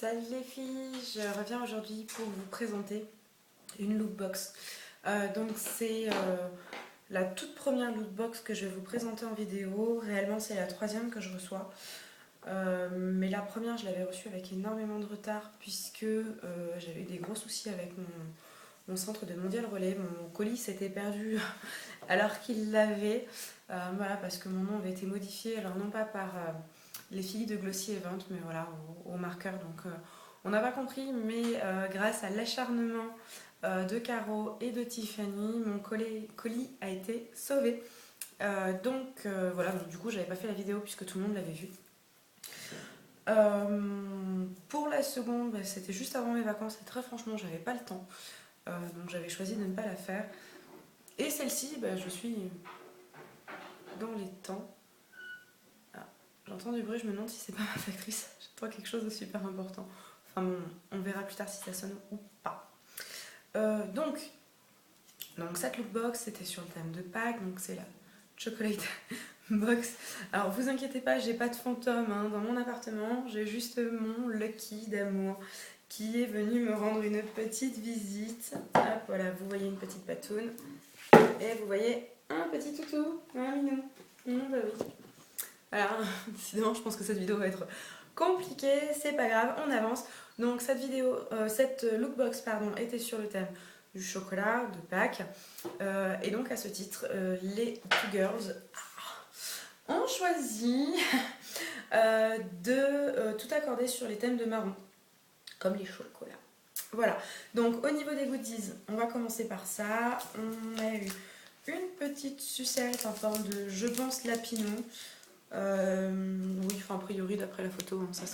Salut les filles, je reviens aujourd'hui pour vous présenter une lookbox. Donc c'est la toute première lookbox que je vais vous présenter en vidéo. Réellement c'est la troisième que je reçois. Mais la première je l'avais reçue avec énormément de retard puisque j'avais eu des gros soucis avec mon centre de Mondial Relais. Mon colis s'était perdu alors qu'il l'avait. Voilà, parce que mon nom avait été modifié, alors non pas par les filles de Glossy Event, mais voilà, au marqueur. Donc on n'a pas compris, mais grâce à l'acharnement de Caro et de Tiffany, mon colis a été sauvé. Voilà, donc, du coup j'avais pas fait la vidéo puisque tout le monde l'avait vu. Pour la seconde, bah, c'était juste avant mes vacances et très franchement j'avais pas le temps. Donc j'avais choisi de ne pas la faire. Et celle-ci, bah, je suis dans les temps. Ah, j'entends du bruit, je me demande si c'est pas ma factrice. J'attends quelque chose de super important. Enfin bon, on verra plus tard si ça sonne ou pas. Donc cette lookbox, c'était sur le thème de Pâques, donc c'est la chocolate box. Alors vous inquiétez pas, j'ai pas de fantôme hein, dans mon appartement, j'ai juste mon Lucky d'amour qui est venu me rendre une petite visite. Hop, voilà, vous voyez une petite patoune et vous voyez un petit toutou, un minou. Bah oui. Voilà, décidément, je pense que cette vidéo va être compliquée, c'est pas grave, on avance. Donc cette lookbox pardon, était sur le thème du chocolat de Pâques. Et donc à ce titre, les Two Girls ont choisi de tout accorder sur les thèmes de marron, comme les chocolats. Voilà, donc au niveau des goodies, on va commencer par ça. On a eu une petite sucette en forme de, je pense, lapinou. Oui, enfin a priori d'après la photo, hein, ça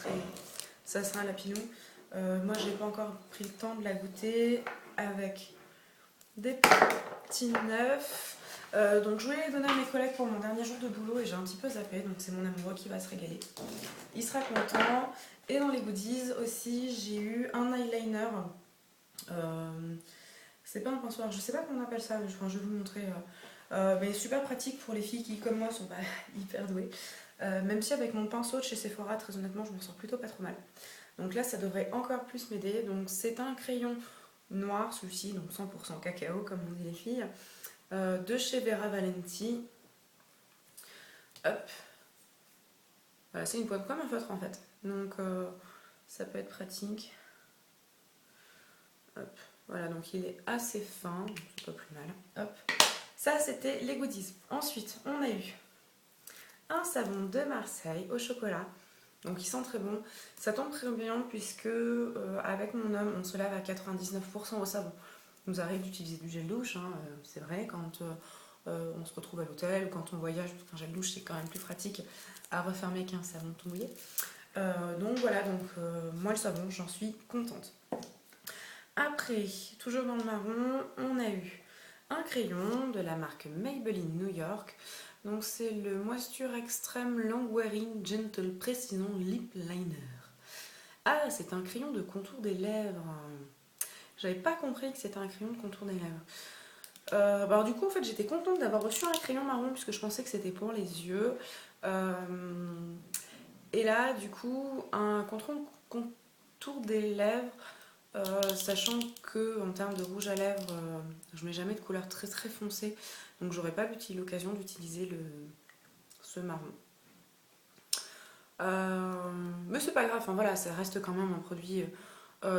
sera un lapinou. Moi j'ai pas encore pris le temps de la goûter avec des petits neufs. Donc je voulais les donner à mes collègues pour mon dernier jour de boulot et j'ai un petit peu zappé, donc c'est mon amoureux qui va se régaler. Il sera content. Et dans les goodies aussi, j'ai eu un eyeliner. C'est pas un pinceau, je sais pas comment on appelle ça, mais je vais vous montrer. Mais super pratique pour les filles qui, comme moi, sont pas hyper douées. Même si avec mon pinceau de chez Sephora, très honnêtement, je m'en sors plutôt pas trop mal. Donc là, ça devrait encore plus m'aider. Donc c'est un crayon noir, celui-ci, donc 100% cacao, comme on dit les filles, de chez Vera Valenti. Hop. Voilà, c'est une pointe comme un feutre en fait. Donc ça peut être pratique. Hop. Voilà, donc il est assez fin, donc c'est pas plus mal. Hop. Ça, c'était les goodies. Ensuite, on a eu un savon de Marseille au chocolat. Donc il sent très bon. Ça tombe très bien puisque avec mon homme, on se lave à 99% au savon. Il nous arrive d'utiliser du gel douche, hein, c'est vrai, quand on se retrouve à l'hôtel ou quand on voyage, parce qu'un gel douche c'est quand même plus pratique à refermer qu'un savon tout mouillé. Donc voilà, moi le savon, j'en suis contente. Après, toujours dans le marron, on a eu un crayon de la marque Maybelline New York. Donc c'est le Moisture Extreme Long Wearing Gentle Precision Lip Liner. Ah, c'est un crayon de contour des lèvres. J'avais pas compris que c'était un crayon de contour des lèvres. Alors du coup, en fait, j'étais contente d'avoir reçu un crayon marron puisque je pensais que c'était pour les yeux. Et là, du coup, un contour des lèvres. Sachant que en termes de rouge à lèvres, je mets jamais de couleur très très foncée, donc j'aurais pas eu l'occasion d'utiliser ce marron. Mais c'est pas grave, enfin voilà, ça reste quand même un produit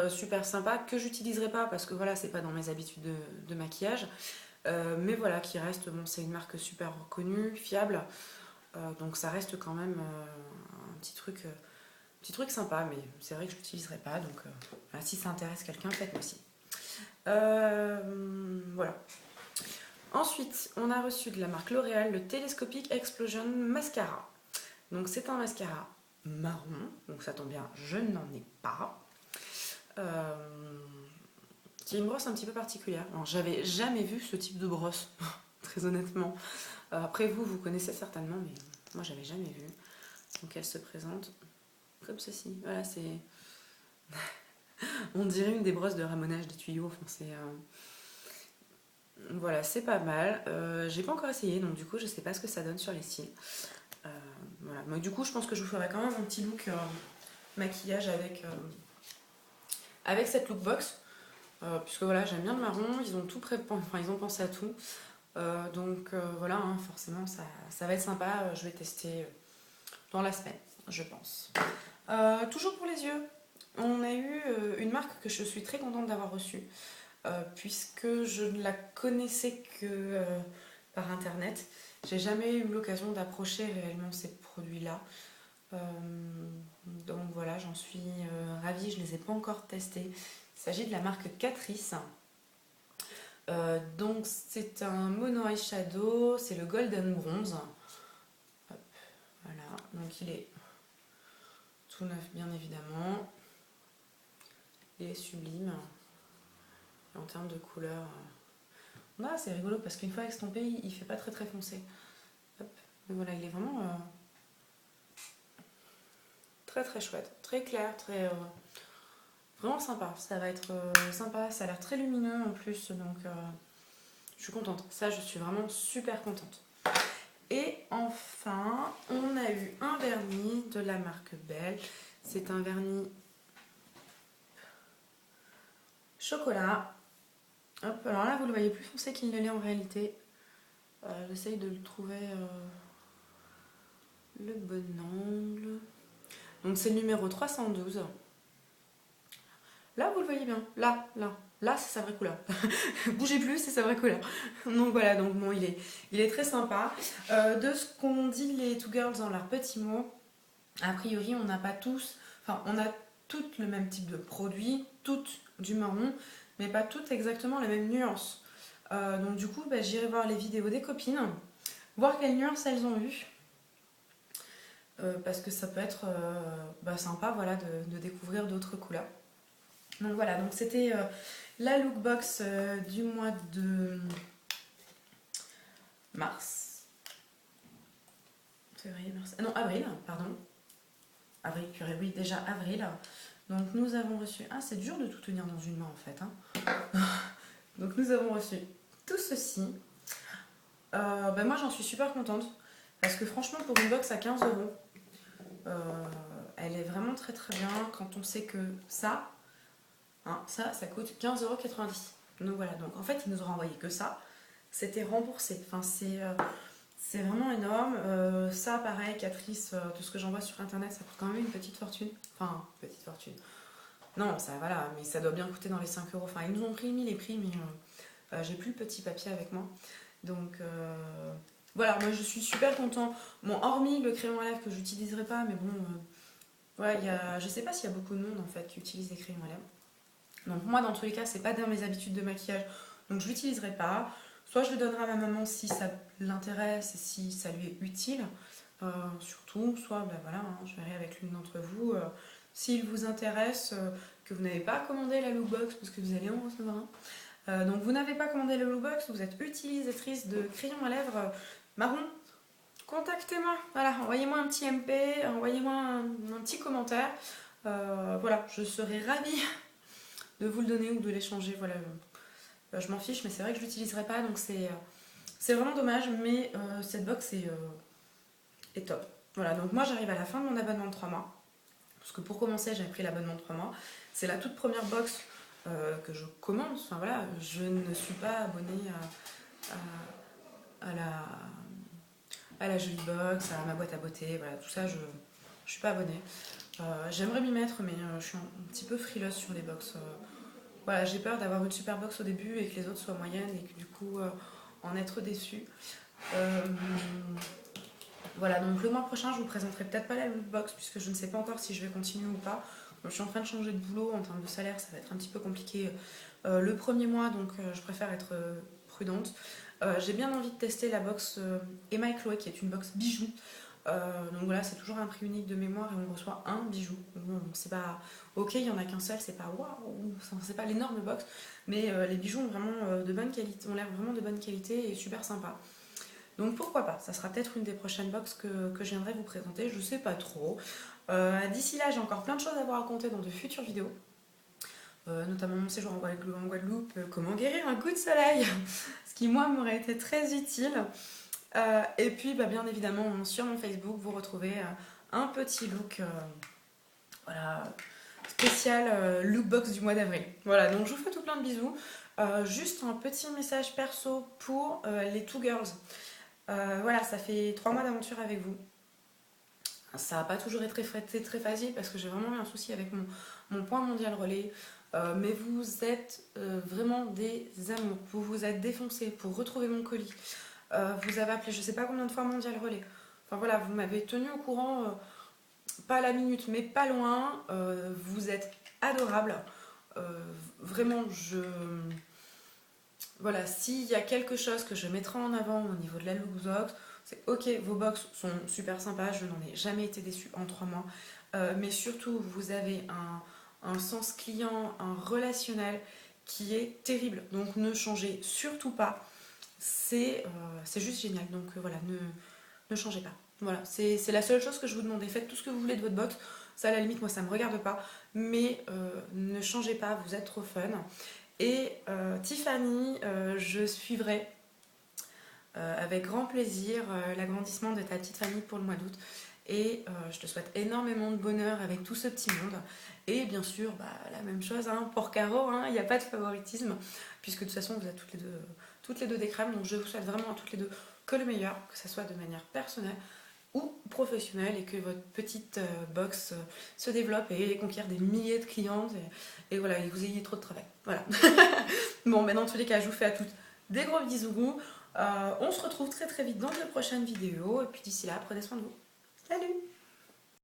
super sympa que j'utiliserai pas parce que voilà, c'est pas dans mes habitudes de maquillage, mais voilà, qui reste, bon, c'est une marque super reconnue, fiable, donc ça reste quand même un petit truc sympa, mais c'est vrai que je l'utiliserai pas, donc si ça intéresse quelqu'un, faites-moi aussi. Voilà. Ensuite, on a reçu de la marque L'Oréal le Telescopic Explosion Mascara. Donc c'est un mascara marron, donc ça tombe bien, je n'en ai pas. Qui est une brosse un petit peu particulière. Alors, j'avais jamais vu ce type de brosse, très honnêtement. Après vous connaissez certainement, mais moi j'avais jamais vu. Donc elle se présente comme ceci. Voilà, c'est... On dirait une des brosses de ramonage des tuyaux. Enfin, c'est... Voilà, c'est pas mal. J'ai pas encore essayé, donc du coup, je sais pas ce que ça donne sur les cils. Voilà. Mais du coup, je pense que je vous ferai quand même un petit look maquillage avec avec cette lookbox. Puisque voilà, j'aime bien le marron, ils ont tout enfin ils ont pensé à tout. Donc voilà, hein, forcément ça va être sympa, je vais tester dans la semaine, je pense. Toujours pour les yeux, on a eu une marque que je suis très contente d'avoir reçue, puisque je ne la connaissais que par internet. J'ai jamais eu l'occasion d'approcher réellement ces produits-là. Donc voilà, j'en suis ravie, je ne les ai pas encore testés. Il s'agit de la marque Catrice. Donc c'est un mono eyeshadow, c'est le Golden Bronze. Hop, voilà, donc il est tout neuf bien évidemment. Il est sublime. Et en termes de couleur, c'est rigolo parce qu'une fois estompé, il fait pas très très foncé. Hop. Donc voilà, il est vraiment très très chouette, très clair, très vraiment sympa. Ça va être sympa, ça a l'air très lumineux en plus, donc je suis contente. Ça, je suis vraiment super contente. Et enfin, on a eu un vernis de la marque Belle. C'est un vernis chocolat. Hop, alors là, vous le voyez plus foncé qu'il ne l'est en réalité. J'essaye de le trouver le bon angle. Donc c'est le numéro 312. Là, vous le voyez bien. Là, c'est sa vraie couleur. Bougez plus, c'est sa vraie couleur. Donc voilà, donc bon, il est très sympa. De ce qu'ont dit les Two Girls dans leurs petits mots, a priori, on n'a pas tous, enfin, on a toutes le même type de produit, toutes du marron, mais pas toutes exactement la même nuance. Donc du coup, j'irai voir les vidéos des copines, voir quelles nuances elles ont eues. Parce que ça peut être sympa, voilà, de découvrir d'autres couleurs. Donc voilà, donc c'était la lookbox du mois de mars. Février, mars. Non, avril, pardon. Avril, purée, oui, déjà avril. Donc nous avons reçu... Ah, c'est dur de tout tenir dans une main en fait. Hein. Donc nous avons reçu tout ceci. Moi j'en suis super contente. Parce que franchement, pour une box à 15 euros, elle est vraiment très très bien quand on sait que ça... Hein, ça coûte 15,90 €. Donc voilà, donc en fait ils nous ont renvoyé que ça, c'était remboursé. Enfin c'est vraiment énorme. Ça pareil, Catrice, tout ce que j'en vois sur internet, ça coûte quand même une petite fortune. Enfin, petite fortune. Non, ça voilà, mais ça doit bien coûter dans les 5 euros. Enfin, ils nous ont mis les prix, mais j'ai plus le petit papier avec moi. Donc voilà, moi je suis super content. Bon, hormis le crayon à lèvres que j'utiliserai pas, mais bon, ouais, je sais pas s'il y a beaucoup de monde en fait qui utilise des crayons à lèvres. Donc moi dans tous les cas c'est pas dans mes habitudes de maquillage, donc je l'utiliserai pas. Soit je le donnerai à ma maman si ça l'intéresse et si ça lui est utile, surtout, soit voilà, hein, je verrai avec l'une d'entre vous. S'il vous intéresse, que vous n'avez pas commandé la lookbox, parce que vous allez en recevoir un. Donc vous n'avez pas commandé la lookbox, vous êtes utilisatrice de crayon à lèvres marron, contactez-moi, voilà, envoyez-moi un petit MP, envoyez-moi un petit commentaire. Voilà, je serai ravie de vous le donner ou de l'échanger, voilà. Je m'en fiche, mais c'est vrai que je l'utiliserai pas, donc c'est vraiment dommage, mais cette box est top. Voilà, donc moi j'arrive à la fin de mon abonnement de 3 mois, parce que pour commencer j'avais pris l'abonnement de 3 mois, c'est la toute première box que je commence, enfin voilà, je ne suis pas abonnée à la jolie box, à ma boîte à beauté, voilà, tout ça je suis pas abonnée. J'aimerais m'y mettre, mais je suis un petit peu frileuse sur les box. Voilà, j'ai peur d'avoir une super box au début et que les autres soient moyennes et que du coup en être déçue. Voilà, donc le mois prochain je vous présenterai peut-être pas la lookbox puisque je ne sais pas encore si je vais continuer ou pas. Donc, je suis en train de changer de boulot, en termes de salaire ça va être un petit peu compliqué le premier mois, donc je préfère être prudente. J'ai bien envie de tester la box Emma et Chloé qui est une box bijoux. Donc voilà, c'est toujours un prix unique de mémoire et on reçoit un bijou. Bon, c'est pas ok, il y en a qu'un seul, c'est pas waouh, c'est pas l'énorme box, mais les bijoux ont vraiment de bonne qualité, ont l'air vraiment de bonne qualité et super sympa. Donc pourquoi pas, ça sera peut-être une des prochaines box que je viendrai vous présenter, je sais pas trop. D'ici là, j'ai encore plein de choses à vous raconter dans de futures vidéos. Notamment mon séjour en Guadeloupe, comment guérir un coup de soleil, ce qui moi m'aurait été très utile. Et puis bien évidemment sur mon Facebook vous retrouvez un petit look voilà, spécial lookbox du mois d'avril. Voilà, donc je vous fais tout plein de bisous. Juste un petit message perso pour les Two Girls. Voilà, ça fait 3 mois d'aventure avec vous. Ça n'a pas toujours été très facile parce que j'ai vraiment eu un souci avec mon point mondial relais. Mais vous êtes vraiment des amours. Vous vous êtes défoncés pour retrouver mon colis. Vous avez appelé je sais pas combien de fois mondial relais. Enfin voilà, vous m'avez tenu au courant, pas à la minute, mais pas loin. Vous êtes adorables. Vraiment, voilà, s'il y a quelque chose que je mettrai en avant au niveau de la lookbox, c'est ok, vos box sont super sympas, je n'en ai jamais été déçue en 3 mois, mais surtout vous avez un sens client, un relationnel qui est terrible, donc ne changez surtout pas, c'est juste génial, donc voilà, ne changez pas. Voilà, c'est la seule chose que je vous demandais, faites tout ce que vous voulez de votre box, ça à la limite moi ça me regarde pas, mais ne changez pas, vous êtes trop fun. Et Tiffany, je suivrai avec grand plaisir l'agrandissement de ta petite famille pour le mois d'août. Et je te souhaite énormément de bonheur avec tout ce petit monde. Et bien sûr, la même chose hein, pour Caro, il n'y a pas de favoritisme, puisque de toute façon, vous êtes toutes les deux des crèmes. Donc je vous souhaite vraiment à toutes les deux que le meilleur, que ce soit de manière personnelle ou professionnelle, et que votre petite box se développe et conquiert des milliers de clientes et voilà, et que vous ayez trop de travail. Voilà. Bon, dans tous les cas, je vous fais à toutes des gros bisous. On se retrouve très très vite dans de prochaines vidéos et puis d'ici là, prenez soin de vous. Salut!